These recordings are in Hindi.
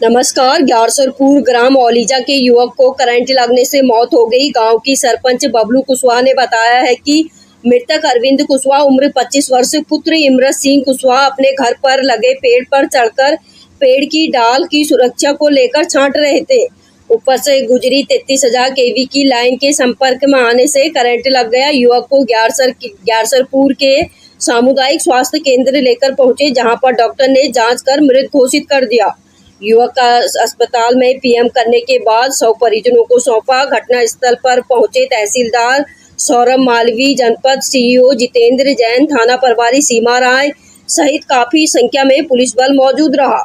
नमस्कार। ग्यारसरपुर ग्राम औलीजा के युवक को करंट लगने से मौत हो गई। गांव की सरपंच बबलू कुशवाहा ने बताया है कि मृतक अरविंद कुशवाहा उम्र 25 वर्ष पुत्र इमरत सिंह कुशवाहा अपने घर पर लगे पेड़ पर चढ़कर पेड़ की डाल की सुरक्षा को लेकर छांट रहे थे। ऊपर से गुजरी 33,000 केवी की लाइन के संपर्क में आने से करंट लग गया। युवक को ग्यारसरपुर के सामुदायिक स्वास्थ्य केंद्र लेकर पहुंचे, जहां पर डॉक्टर ने जांच कर मृत घोषित कर दिया। युवक का अस्पताल में पीएम करने के बाद 100 परिजनों को सौंपा। घटना स्थल पर पहुंचे तहसीलदार सौरभ मालवी, जनपद सीईओ जितेंद्र जैन, थाना प्रभारी सीमा राय सहित काफी संख्या में पुलिस बल मौजूद रहा।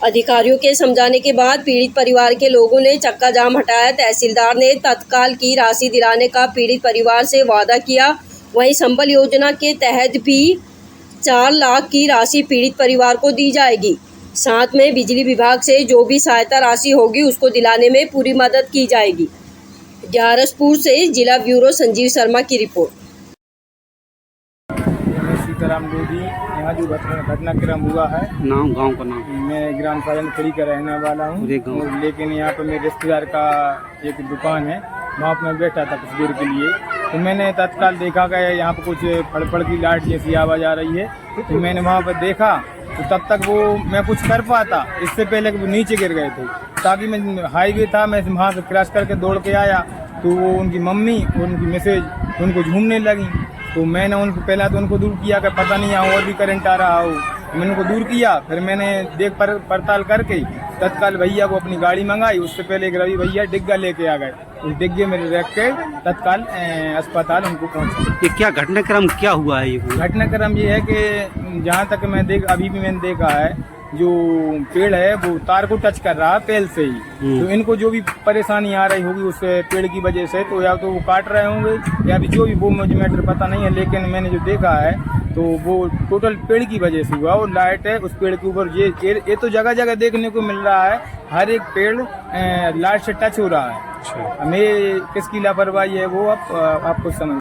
अधिकारियों के समझाने के बाद पीड़ित परिवार के लोगों ने चक्का जाम हटाया। तहसीलदार ने तत्काल की राशि दिलाने का पीड़ित परिवार से वादा किया। वहीं संबल योजना के तहत भी 4 लाख की राशि पीड़ित परिवार को दी जाएगी। साथ में बिजली विभाग से जो भी सहायता राशि होगी उसको दिलाने में पूरी मदद की जाएगी। ग्यारसपुर से जिला ब्यूरो संजीव शर्मा की रिपोर्ट। सीताराम लोधी, यहाँ जो घटनाक्रम हुआ है, नाम गांव का नाम, मैं ग्राम साजनखड़ी का रहने वाला हूँ। लेकिन यहाँ पर मेरे रिश्तेदार का एक दुकान है, वहाँ पर मैं बैठा था कुछ देर के लिए। तो मैंने तत्काल देखा कि यहाँ पर कुछ फड़फड़ की लाइट जैसी आवाज़ आ रही है। तो मैंने वहाँ पर देखा, तो तब तक वो मैं कुछ कर पाता, इससे पहले कि वो नीचे गिर गए थे। ताकि मैं हाईवे था, मैं वहाँ से क्रॉस करके दौड़ के आया, तो वो उनकी मम्मी और उनकी मिसेज उनको झूमने लगी। तो मैंने उनको पहला तो उनको दूर किया कि पता नहीं यहाँ और भी करंट आ रहा हो। मैंने उनको दूर किया, फिर मैंने देख पड़ताल करके तत्काल भैया को अपनी गाड़ी मंगाई। उससे पहले एक रवि भैया डिग्गा लेके आ गए। उस डिग्गे में रख के तत्काल अस्पताल उनको पहुँचा। ये क्या घटनाक्रम क्या हुआ है? ये घटनाक्रम ये है कि जहाँ तक मैं अभी भी मैंने देखा है, जो पेड़ है वो तार को टच कर रहा है पेल से ही। तो इनको जो भी परेशानी आ रही होगी उस पेड़ की वजह से, तो या तो वो काट रहे होंगे या भी जो भी, वो मुझे मैटर पता नहीं है। लेकिन मैंने जो देखा है तो वो टोटल पेड़ की वजह से हुआ। और लाइट है उस पेड़ के ऊपर, ये तो जगह जगह देखने को मिल रहा है, हर एक पेड़ लाइट से टच हो रहा है। हमें किसकी लापरवाही है वो आपको समझ